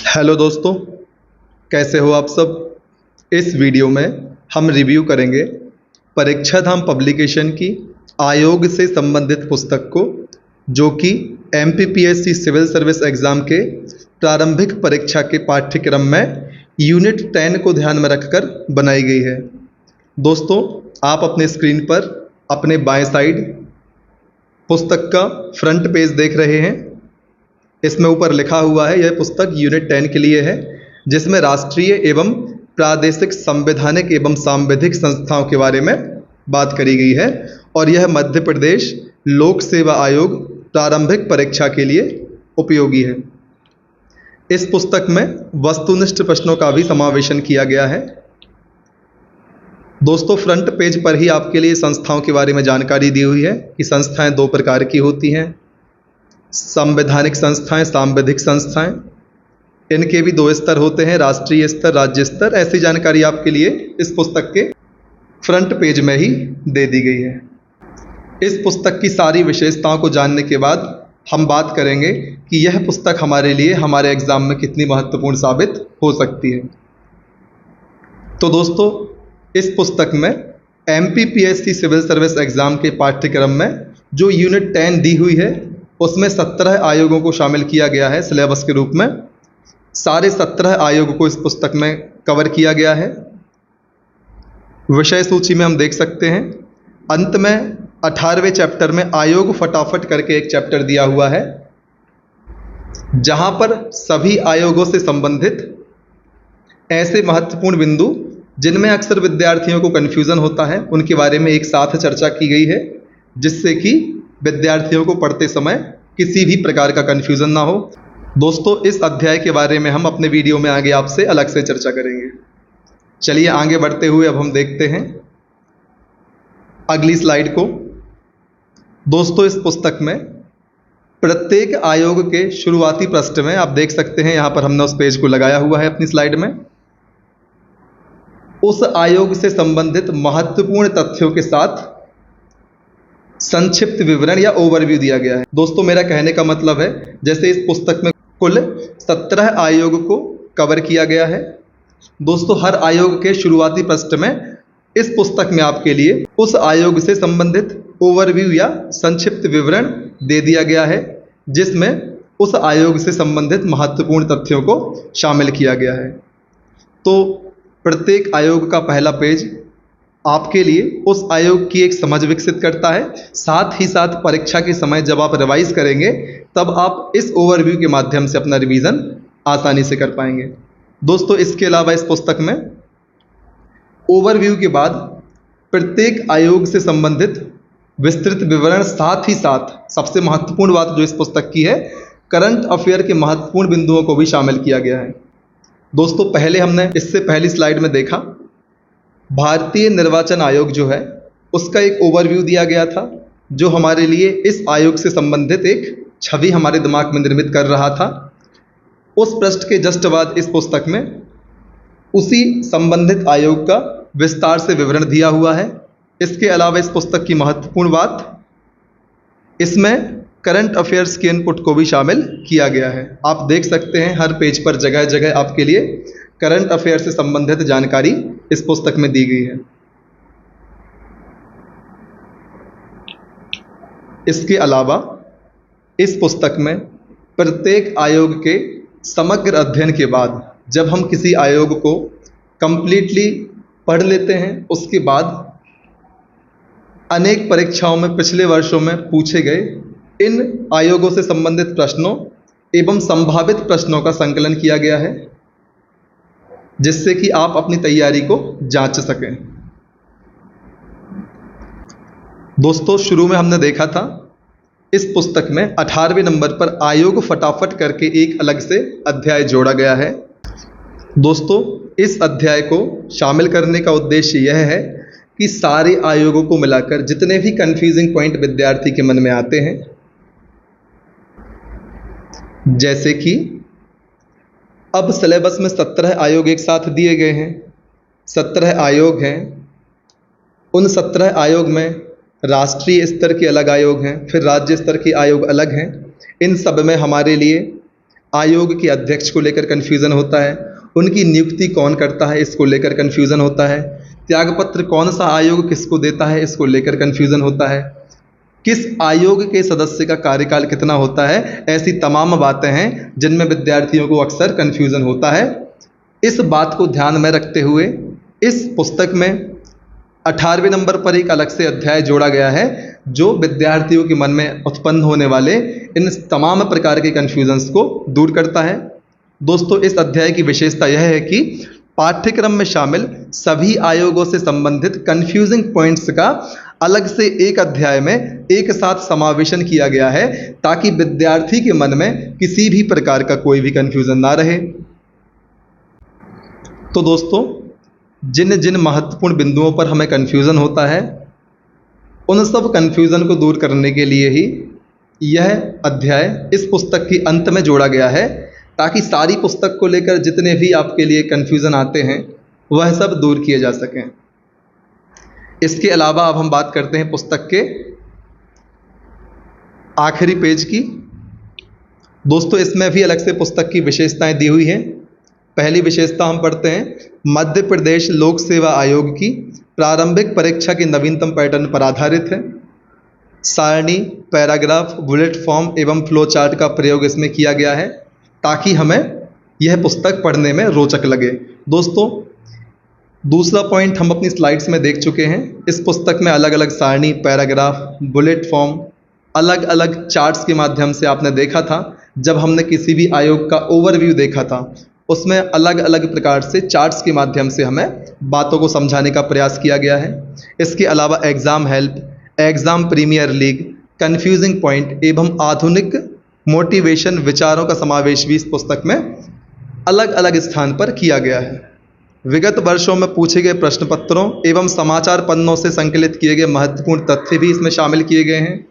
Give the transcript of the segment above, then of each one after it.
Hello दोस्तों, कैसे हो आप सब। इस वीडियो में हम रिव्यू करेंगे परीक्षा धाम पब्लिकेशन की आयोग से संबंधित पुस्तक को, जो कि एमपीपीएससी सिविल सर्विस एग्ज़ाम के प्रारंभिक परीक्षा के पाठ्यक्रम में यूनिट 10 को ध्यान में रखकर बनाई गई है। दोस्तों, आप अपने स्क्रीन पर अपने बाएं साइड पुस्तक का फ्रंट पेज देख रहे हैं। इसमें ऊपर लिखा हुआ है, यह पुस्तक यूनिट 10 के लिए है, जिसमें राष्ट्रीय एवं प्रादेशिक संवैधानिक एवं सांविधिक संस्थाओं के बारे में बात करी गई है और यह मध्य प्रदेश लोक सेवा आयोग प्रारंभिक परीक्षा के लिए उपयोगी है। इस पुस्तक में वस्तुनिष्ठ प्रश्नों का भी समावेशन किया गया है। दोस्तों, फ्रंट पेज पर ही आपके लिए संस्थाओं के बारे में जानकारी दी हुई है कि संस्थाएं दो प्रकार की होती हैं, संवैधानिक संस्थाएं, सांविधिक संस्थाएं। इनके भी दो स्तर होते हैं, राष्ट्रीय स्तर, राज्य स्तर। ऐसी जानकारी आपके लिए इस पुस्तक के फ्रंट पेज में ही दे दी गई है। इस पुस्तक की सारी विशेषताओं को जानने के बाद हम बात करेंगे कि यह पुस्तक हमारे लिए हमारे एग्ज़ाम में कितनी महत्वपूर्ण साबित हो सकती है। तो दोस्तों, इस पुस्तक में एमपीपीएससी सिविल सर्विस एग्ज़ाम के पाठ्यक्रम में जो यूनिट 10 दी हुई है, उसमें 17 आयोगों को शामिल किया गया है सिलेबस के रूप में। सारे 17 आयोग को इस पुस्तक में कवर किया गया है। विषय सूची में हम देख सकते हैं, अंत में 18वें चैप्टर में आयोग फटाफट करके एक चैप्टर दिया हुआ है, जहां पर सभी आयोगों से संबंधित ऐसे महत्वपूर्ण बिंदु जिनमें अक्सर विद्यार्थियों को कन्फ्यूज़न होता है, उनके बारे में एक साथ चर्चा की गई है, जिससे कि विद्यार्थियों को पढ़ते समय किसी भी प्रकार का कन्फ्यूज़न ना हो। दोस्तों, इस अध्याय के बारे में हम अपने वीडियो में आगे आपसे अलग से चर्चा करेंगे। चलिए आगे बढ़ते हुए अब हम देखते हैं अगली स्लाइड को। दोस्तों, इस पुस्तक में प्रत्येक आयोग के शुरुआती पृष्ठ में आप देख सकते हैं, यहाँ पर हमने उस पेज को लगाया हुआ है अपनी स्लाइड में, उस आयोग से संबंधित महत्वपूर्ण तथ्यों के साथ संक्षिप्त विवरण या ओवरव्यू दिया गया है। दोस्तों, मेरा कहने का मतलब है, जैसे इस पुस्तक में कुल 17 आयोग को कवर किया गया है। दोस्तों, हर आयोग के शुरुआती पृष्ठ में इस पुस्तक में आपके लिए उस आयोग से संबंधित ओवरव्यू या संक्षिप्त विवरण दे दिया गया है, जिसमें उस आयोग से संबंधित महत्वपूर्ण तथ्यों को शामिल किया गया है। तो प्रत्येक आयोग का पहला पेज आपके लिए उस आयोग की एक समझ विकसित करता है। साथ ही साथ परीक्षा के समय जब आप रिवाइज करेंगे, तब आप इस ओवरव्यू के माध्यम से अपना रिवीजन आसानी से कर पाएंगे। दोस्तों, इसके अलावा इस पुस्तक में ओवरव्यू के बाद प्रत्येक आयोग से संबंधित विस्तृत विवरण, साथ ही साथ सबसे महत्वपूर्ण बात जो इस पुस्तक की है, करंट अफेयर के महत्वपूर्ण बिंदुओं को भी शामिल किया गया है। दोस्तों, पहले हमने इससे पहली स्लाइड में देखा, भारतीय निर्वाचन आयोग जो है उसका एक ओवरव्यू दिया गया था, जो हमारे लिए इस आयोग से संबंधित एक छवि हमारे दिमाग में निर्मित कर रहा था। उस पृष्ठ के जस्ट बाद इस पुस्तक में उसी संबंधित आयोग का विस्तार से विवरण दिया हुआ है। इसके अलावा इस पुस्तक की महत्वपूर्ण बात, इसमें करंट अफेयर्स के इनपुट को भी शामिल किया गया है। आप देख सकते हैं हर पेज पर जगह जगह आपके लिए करंट अफेयर से संबंधित जानकारी इस पुस्तक में दी गई है। इसके अलावा इस पुस्तक में प्रत्येक आयोग के समग्र अध्ययन के बाद, जब हम किसी आयोग को कंप्लीटली पढ़ लेते हैं, उसके बाद अनेक परीक्षाओं में पिछले वर्षों में पूछे गए इन आयोगों से संबंधित प्रश्नों एवं संभावित प्रश्नों का संकलन किया गया है, जिससे कि आप अपनी तैयारी को जांच सकें। दोस्तों, शुरू में हमने देखा था इस पुस्तक में 18वें नंबर पर आयोग फटाफट करके एक अलग से अध्याय जोड़ा गया है। दोस्तों, इस अध्याय को शामिल करने का उद्देश्य यह है कि सारे आयोगों को मिलाकर जितने भी कंफ्यूजिंग पॉइंट विद्यार्थी के मन में आते हैं, जैसे कि अब सिलेबस में 17 आयोग एक साथ दिए गए हैं, 17 आयोग हैं। उन 17 आयोग में राष्ट्रीय स्तर के अलग आयोग हैं, फिर राज्य स्तर के आयोग अलग हैं। इन सब में हमारे लिए आयोग के अध्यक्ष को लेकर कन्फ्यूज़न होता है, उनकी नियुक्ति कौन करता है इसको लेकर कन्फ्यूज़न होता है, त्यागपत्र कौन सा आयोग किसको देता है इसको लेकर कन्फ्यूज़न होता है, किस आयोग के सदस्य का कार्यकाल कितना होता है, ऐसी तमाम बातें हैं जिनमें विद्यार्थियों को अक्सर कन्फ्यूज़न होता है। इस बात को ध्यान में रखते हुए इस पुस्तक में 18वें नंबर पर एक अलग से अध्याय जोड़ा गया है जो विद्यार्थियों के मन में उत्पन्न होने वाले इन तमाम प्रकार के कन्फ्यूजन्स को दूर करता है। दोस्तों, इस अध्याय की विशेषता यह है कि पाठ्यक्रम में शामिल सभी आयोगों से संबंधित कन्फ्यूजिंग पॉइंट्स का अलग से एक अध्याय में एक साथ समावेशन किया गया है ताकि विद्यार्थी के मन में किसी भी प्रकार का कोई भी कन्फ्यूजन ना रहे। तो दोस्तों, जिन जिन महत्वपूर्ण बिंदुओं पर हमें कन्फ्यूज़न होता है उन सब कन्फ्यूज़न को दूर करने के लिए ही यह अध्याय इस पुस्तक के अंत में जोड़ा गया है ताकि सारी पुस्तक को लेकर जितने भी आपके लिए कन्फ्यूज़न आते हैं वह सब दूर किए जा सकें। इसके अलावा अब हम बात करते हैं पुस्तक के आखिरी पेज की। दोस्तों, इसमें भी अलग से पुस्तक की विशेषताएं दी हुई हैं। पहली विशेषता हम पढ़ते हैं, मध्य प्रदेश लोक सेवा आयोग की प्रारंभिक परीक्षा के नवीनतम पैटर्न पर आधारित है। सारणी, पैराग्राफ, बुलेट फॉर्म एवं फ्लो चार्ट का प्रयोग इसमें किया गया है ताकि हमें यह पुस्तक पढ़ने में रोचक लगे। दोस्तों, दूसरा पॉइंट हम अपनी स्लाइड्स में देख चुके हैं। इस पुस्तक में अलग अलग सारणी, पैराग्राफ, बुलेट फॉर्म, अलग अलग चार्ट्स के माध्यम से आपने देखा था जब हमने किसी भी आयोग का ओवरव्यू देखा था उसमें अलग अलग प्रकार से चार्ट्स के माध्यम से हमें बातों को समझाने का प्रयास किया गया है। इसके अलावा exam help, exam premier league, confusing point एवं आधुनिक मोटिवेशन विचारों का समावेश भी इस पुस्तक में अलग अलग स्थान पर किया गया है। विगत वर्षों में पूछे गए प्रश्न पत्रों एवं समाचार पन्नों से संकलित किए गए महत्वपूर्ण तथ्य भी इसमें शामिल किए गए हैं।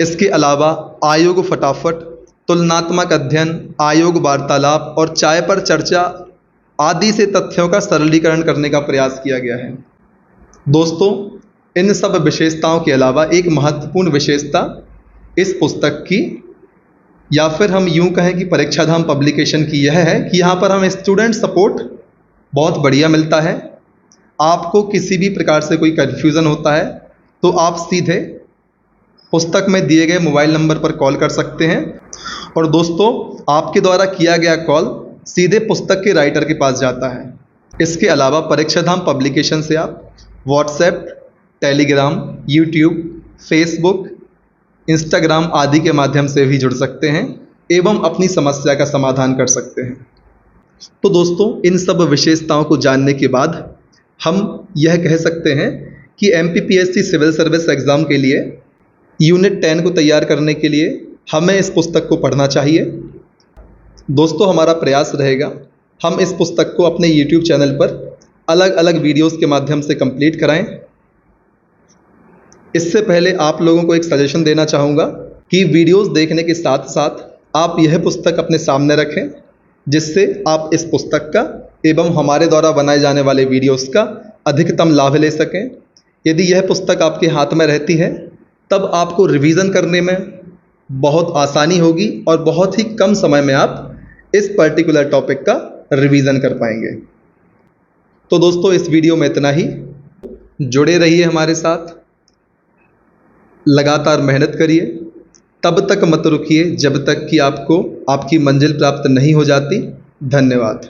इसके अलावा आयोग फटाफट, तुलनात्मक अध्ययन, आयोग वार्तालाप और चाय पर चर्चा आदि से तथ्यों का सरलीकरण करने का प्रयास किया गया है। दोस्तों, इन सब विशेषताओं के अलावा एक महत्वपूर्ण विशेषता इस पुस्तक की, या फिर हम यूं कहें कि परीक्षाधाम पब्लिकेशन की, यह है कि यहाँ पर हमें स्टूडेंट सपोर्ट बहुत बढ़िया मिलता है। आपको किसी भी प्रकार से कोई कन्फ्यूज़न होता है तो आप सीधे पुस्तक में दिए गए मोबाइल नंबर पर कॉल कर सकते हैं और दोस्तों, आपके द्वारा किया गया कॉल सीधे पुस्तक के राइटर के पास जाता है। इसके अलावा परीक्षाधाम पब्लिकेशन से आप WhatsApp, Telegram, YouTube, Facebook, Instagram आदि के माध्यम से भी जुड़ सकते हैं एवं अपनी समस्या का समाधान कर सकते हैं। तो दोस्तों, इन सब विशेषताओं को जानने के बाद हम यह कह सकते हैं कि MPPSC सिविल सर्विस एग्ज़ाम के लिए यूनिट 10 को तैयार करने के लिए हमें इस पुस्तक को पढ़ना चाहिए। दोस्तों, हमारा प्रयास रहेगा हम इस पुस्तक को अपने YouTube चैनल पर अलग अलग वीडियोस के माध्यम से कंप्लीट कराएं। इससे पहले आप लोगों को एक सजेशन देना चाहूँगा कि वीडियोस देखने के साथ साथ आप यह पुस्तक अपने सामने रखें जिससे आप इस पुस्तक का एवं हमारे द्वारा बनाए जाने वाले वीडियोस का अधिकतम लाभ ले सकें। यदि यह पुस्तक आपके हाथ में रहती है तब आपको रिवीजन करने में बहुत आसानी होगी और बहुत ही कम समय में आप इस पर्टिकुलर टॉपिक का रिवीजन कर पाएंगे। तो दोस्तों, इस वीडियो में इतना ही। जुड़े रहिए हमारे साथ, लगातार मेहनत करिए, तब तक मत रुकिए जब तक कि आपको आपकी मंजिल प्राप्त नहीं हो जाती। धन्यवाद।